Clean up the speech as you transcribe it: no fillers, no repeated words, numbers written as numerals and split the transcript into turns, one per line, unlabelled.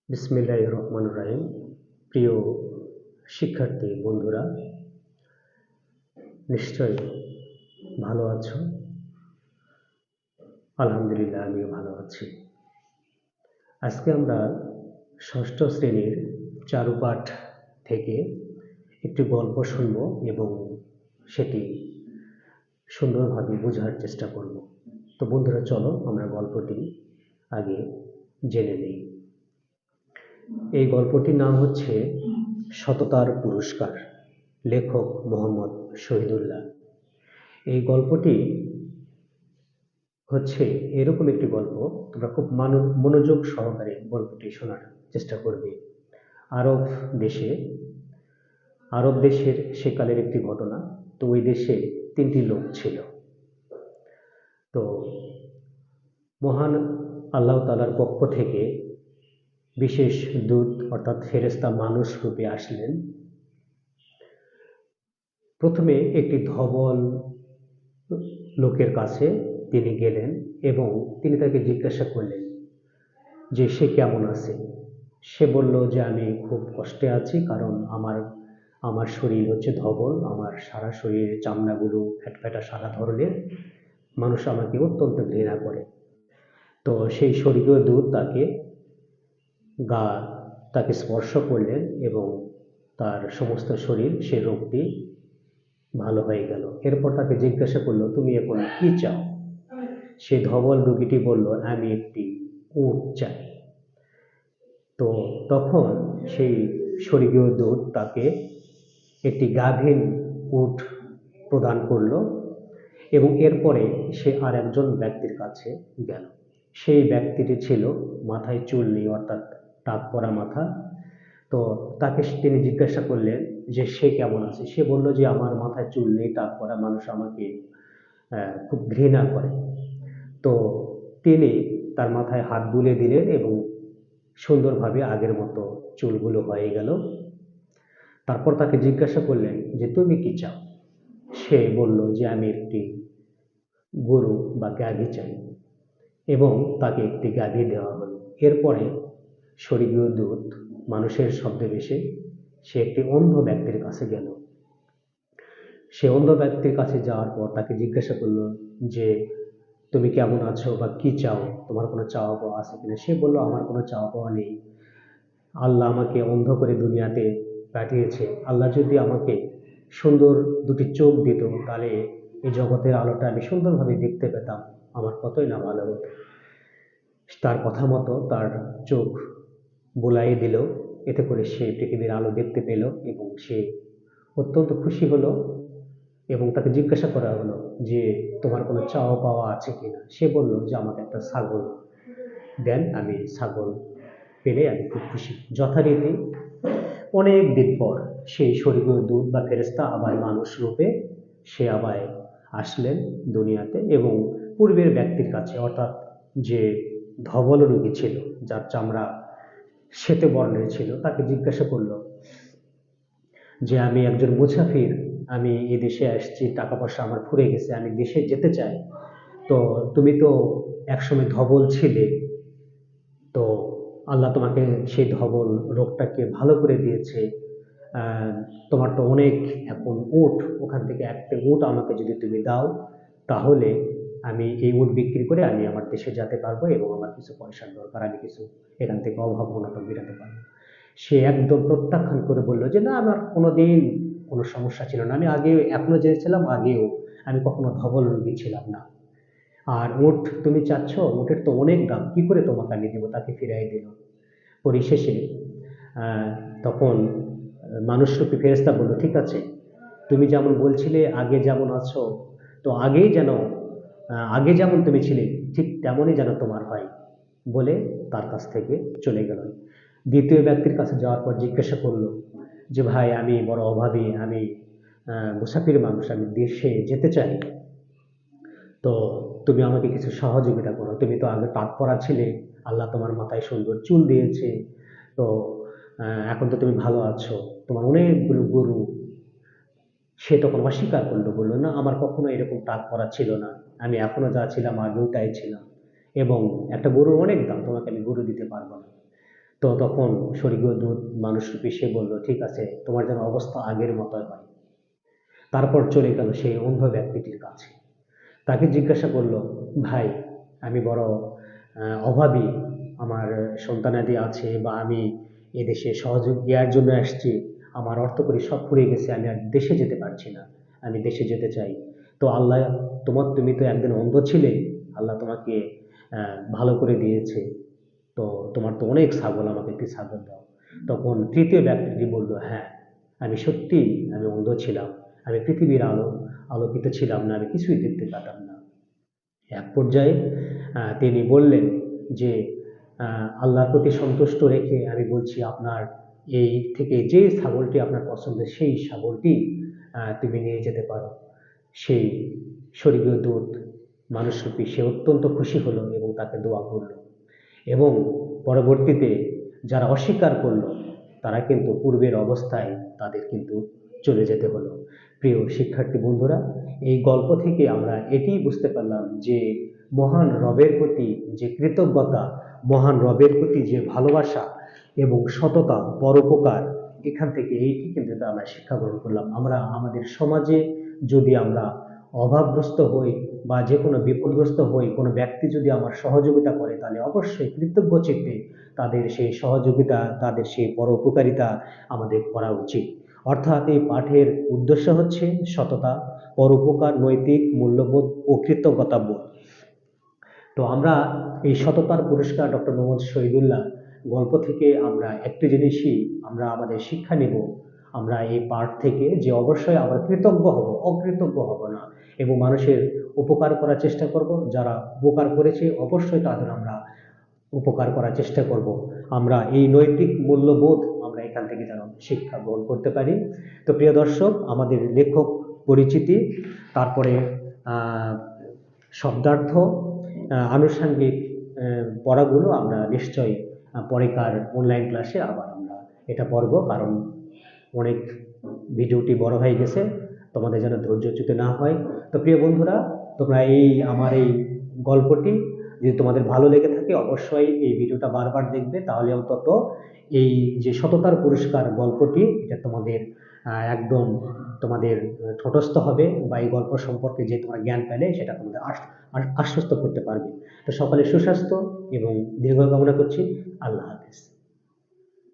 বিসমিল্লাহির রহমানির রহিম। প্রিয় শিক্ষার্থী বন্ধুরা, নিশ্চয়ই ভালো আছো। আলহামদুলিল্লাহ, আমিও ভালো আছি। আজকে আমরা ষষ্ঠ শ্রেণীর চারুপাঠ থেকে একটি গল্প শুনব এবং সেটি সুন্দরভাবে বোঝার চেষ্টা করব। তো বন্ধুরা, চলো আমরা গল্পটি আগে জেনে নিই। এই গল্পটির নাম হচ্ছে সততার পুরস্কার। লেখক মোহাম্মদ শহীদুল্লাহ। এই গল্পটি হচ্ছে এরকম একটি গল্প, তোমরা খুব মনোযোগ সহকারে গল্পটি শোনার চেষ্টা করবে। আরব দেশে আরব দেশের সেকালের একটি ঘটনা। তো ওই দেশে তিনটি লোক ছিল। তো মহান আল্লাহ তাআলার পক্ষ থেকে বিশেষ দূত অর্থাৎ ফেরেশতা মানুষ রূপে আসলেন। প্রথমে একটি ধবল লোকের কাছে তিনি গেলেন এবং তিনি তাকে জিজ্ঞাসা করলেন যে সে কেমন আছে। সে বলল যে আমি খুব কষ্টে আছি, কারণ আমার শরীর হচ্ছে ধবল, আমার সারা শরীরের চামড়াগুলো ফ্যাটফ্যাটা সাদা ধরনের, মানুষ আমাকে অত্যন্ত ঘৃণা করে। তো সেই স্বর্গীয় দূত তাকে স্পর্শ করলেন এবং তার সমস্ত শরীর সে রোগটি ভালো হয়ে গেল। এরপর তাকে জিজ্ঞাসা করলো, তুমি এখন কি চাও? সেই ধবল রোগীটি বলল, আমি একটি উট চাই। তো তখন সেই স্বর্গীয় দূত তাকে একটি গাভীন উট প্রদান করল এবং এরপরে সে আর একজন ব্যক্তির কাছে গেল। সেই ব্যক্তিটি ছিল মাথায় চুল নেই, অর্থাৎ টাক পরা মাথা। তো তাকে তিনি জিজ্ঞাসা করলেন যে সে কেমন আছে। সে বলল যে আমার মাথায় চুল নেই, টাক পরা, মানুষ আমাকে খুব ঘৃণা করে। তো তিনি তার মাথায় হাত বুলিয়ে দিলেন এবং সুন্দরভাবে আগের মতো চুলগুলো হয়ে গেল। তারপর তাকে জিজ্ঞাসা করলেন যে তুমি কি চাও? সে বলল যে আমি একটি গরু বা গাভী চাই এবং তাকে একটি গাভী দেওয়া হলো। এরপরে স্বর্গীয় দূত মানুষের ছদ্মবেশে সে একটি অন্ধ ব্যক্তির কাছে গেল। সে অন্ধ ব্যক্তির কাছে যাওয়ার পর তাকে জিজ্ঞাসা করলো যে তুমি কেমন আছো বা কি চাও, তোমার কোনো চাওয়া পাওয়া আছে কিনা। সে বলল আমার কোনো চাওয়া পাওয়া নেই, আল্লাহ আমাকে অন্ধ করে দুনিয়াতে পাঠিয়েছে। আল্লাহ যদি আমাকে সুন্দর দুটি চোখ দিত, তাহলে এই জগতের আলোটা আমি সুন্দরভাবে দেখতে পেতাম, আমার কতই না ভালো হতো। তার কথা মতো তার চোখ বুলাই দিল, এতে করে সে পৃথিবীর আলো দেখতে পেল এবং সে অত্যন্ত খুশি হলো। এবং তাকে জিজ্ঞাসা করা হলো যে তোমার কোনো চাওয়া পাওয়া আছে কিনা। সে বলল যে আমাকে একটা ছাগল দেন, আমি ছাগল পেলে আমি খুব খুশি। যথারীতি অনেক দিন পর সেই স্বর্গীয় দূত বা ফেরেশতা আবার মানুষ রূপে সে আবার আসলেন দুনিয়াতে এবং পূর্বের ব্যক্তির কাছে, অর্থাৎ যে ধবল রোগী ছিল, যার চামড়া শ্বেত বর্ণের ছিল, তাকে জিজ্ঞাসা করলো যে আমি একজন মুসাফির, আমি এই দেশে আসছি, টাকা পয়সা আমার ফুরে গেছে, আমি দেশে যেতে চাই। তো তুমি তো একসময় ধবল ছিলে, তো আল্লাহ তোমাকে সেই ধবল রোগটাকে ভালো করে দিয়েছে। তোমার তো অনেক এখন উট, ওখান থেকে একটা উট আমাকে যদি তুমি দাও, তাহলে আমি এই উট বিক্রি করে আমি আমার দেশে যেতে পারবো এবং আমার কিছু পয়সার দরকার, আমি কিছু এখান থেকে অভাব অনটন মেটাতে পারবো। সে একদম প্রত্যাখ্যান করে বলল যে না, আমার কোনোদিন কোনো সমস্যা ছিল না, আমি আগে এখনো জেনেছিলাম, আগেও আমি কখনো ধবল রোগী ছিলাম না। আর উট তুমি চাচ্ছ, উটের তো অনেক দাম, কি করে তোমাকে আমি দেবো। তাকে ফিরাই দিল। পরিশেষে তখন মানুষরূপী ফেরেশতা বলল, ঠিক আছে, তুমি যেমন বলছিলে আগে যেমন আছো, তো আগে যেমন তুমি ছিলে ঠিক তেমনই যেন তোমার হয়, বলে তার কাছ থেকে চলে গেল। দ্বিতীয় ব্যক্তির কাছে যাওয়ার পর জিজ্ঞাসা করলো যে ভাই, আমি বড় অভাবী, আমি মুসাফির মানুষ, আমি দেশে যেতে চাই, তো তুমি আমাকে কিছু সহযোগিতা করো। তুমি তো আগে পাক পরা ছিলে, আল্লাহ তোমার মাথায় সুন্দর চুল দিয়েছে, তো এখন তো তুমি ভালো আছো, তোমার অনেকগুলো গরু। সে তখন অস্বীকার করলো, বললো না, আমার কখনো এরকম টাক পরা ছিল না, আমি এখনো যা ছিলাম আগেও তাই ছিলাম, এবং একটা গরুর অনেক দাম, তোমাকে আমি গরু দিতে পারবো না। তো তখন স্বর্গীয় দূত মানুষরূপী সে বলল, ঠিক আছে, তোমার যেন অবস্থা আগের মতোই হয়। তারপর চলে গেল সেই অন্ধ ব্যক্তিটির কাছে। তাকে জিজ্ঞাসা করল, ভাই, আমি বড় অভাবী, আমার সন্তানাদি আছে, বা আমি এদেশে সহযোগ দেওয়ার জন্য আসছি, আমার অর্থকড়ি সব ফুরিয়ে গেছে, আমি আর দেশে যেতে পারছি না, আমি দেশে যেতে চাই। তো আল্লাহ, তুমি তো একদিন অন্ধ ছিলে, আল্লাহ তোমাকে ভালো করে দিয়েছে, তো তোমার তো অনেক ছাগল, আমাকে একটি ছাগল দাও। তখন তৃতীয় ব্যক্তিটি বলল, হ্যাঁ, আমি সত্যি, আমি অন্ধ ছিলাম, আমি পৃথিবীর আলোকিত ছিলাম না, আমি কিছুই দেখতে পেতাম না। এক পর্যায়ে তিনি বললেন যে, আল্লাহর প্রতি সন্তুষ্ট রেখে আমি বলছি, আপনার এই থেকে যে ছাগলটি আপনার পছন্দের সেই ছাগলটি তুমি নিয়ে যেতে পারো। সেই স্বর্গীয় দূত মানুষরূপী সে অত্যন্ত খুশি হলো এবং তাকে দোয়া করল। এবং পরবর্তীতে যারা অস্বীকার করলো তারা কিন্তু পূর্বের অবস্থায় তাদের কিন্তু চলে যেতে হলো। প্রিয় শিক্ষার্থী বন্ধুরা, এই গল্প থেকে আমরা এটিই বুঝতে পারলাম যে মহান রবের প্রতি যে কৃতজ্ঞতা, মহান রবের প্রতি যে ভালোবাসা এবং সততা, পরোপকার, এখান থেকে এইটি কিন্তু আমরা শিক্ষা গ্রহণ করলাম। আমরা আমাদের সমাজে যদি আমরা অভাবগ্রস্ত হই বা যে কোনো বিপদগ্রস্ত হই, কোনো ব্যক্তি যদি আমার সহযোগিতা করে, তাহলে অবশ্যই কৃতজ্ঞ চিত্তে তাদের সেই সহযোগিতা, তাদের সেই পরোপকারিতা আমাদের করা উচিত। অর্থাৎ এই পাঠের উদ্দেশ্য হচ্ছে সততা, পরোপকার, নৈতিক মূল্যবোধ ও কৃতজ্ঞতাবোধ। তো আমরা এই সততার পুরস্কার ডক্টর মোহাম্মদ শহীদুল্লাহ গল্প থেকে আমরা একটি জিনিসই আমরা আমাদের শিক্ষা নেব, আমরা এই পাঠ থেকে, যে অবশ্যই আমরা কৃতজ্ঞ হব, অকৃতজ্ঞ হব না, এবং মানুষের উপকার করার চেষ্টা করব। যারা উপকার করেছে অবশ্যই তাদের আমরা উপকার করার চেষ্টা করব। আমরা এই নৈতিক মূল্যবোধ আমরা এখান থেকে যেন শিক্ষা গ্রহণ করতে পারি। তো প্রিয় দর্শক, আমাদের লেখক পরিচিতি, তারপরে শব্দার্থ, আনুষঙ্গিক পড়াগুলো আমরা নিশ্চয়ই পরেকার অনলাইন ক্লাসে আবার আমরা এটা পড়ব, কারণ অনেক ভিডিওটি বড় হয়ে গেছে, তোমাদের যেন ধৈর্যচ্যুত না হয়। তো প্রিয় বন্ধুরা, তোমরা আমার এই গল্পটি যদি তোমাদের ভালো লেগে থাকে, অবশ্যই এই ভিডিওটা বারবার দেখবে, তাহলে অন্তত এই যে সততার পুরস্কার গল্পটি, এটা তোমাদের একদম তোমাদের ঠোঁটস্থ হবে, বা এই গল্প সম্পর্কে যে তোমরা জ্ঞান পেলে সেটা তোমাদের আশ্বস্ত করতে পারবে। তো সকলের সুস্বাস্থ্য এবং দীর্ঘ কামনা করছি। আল্লাহ হাফেজ।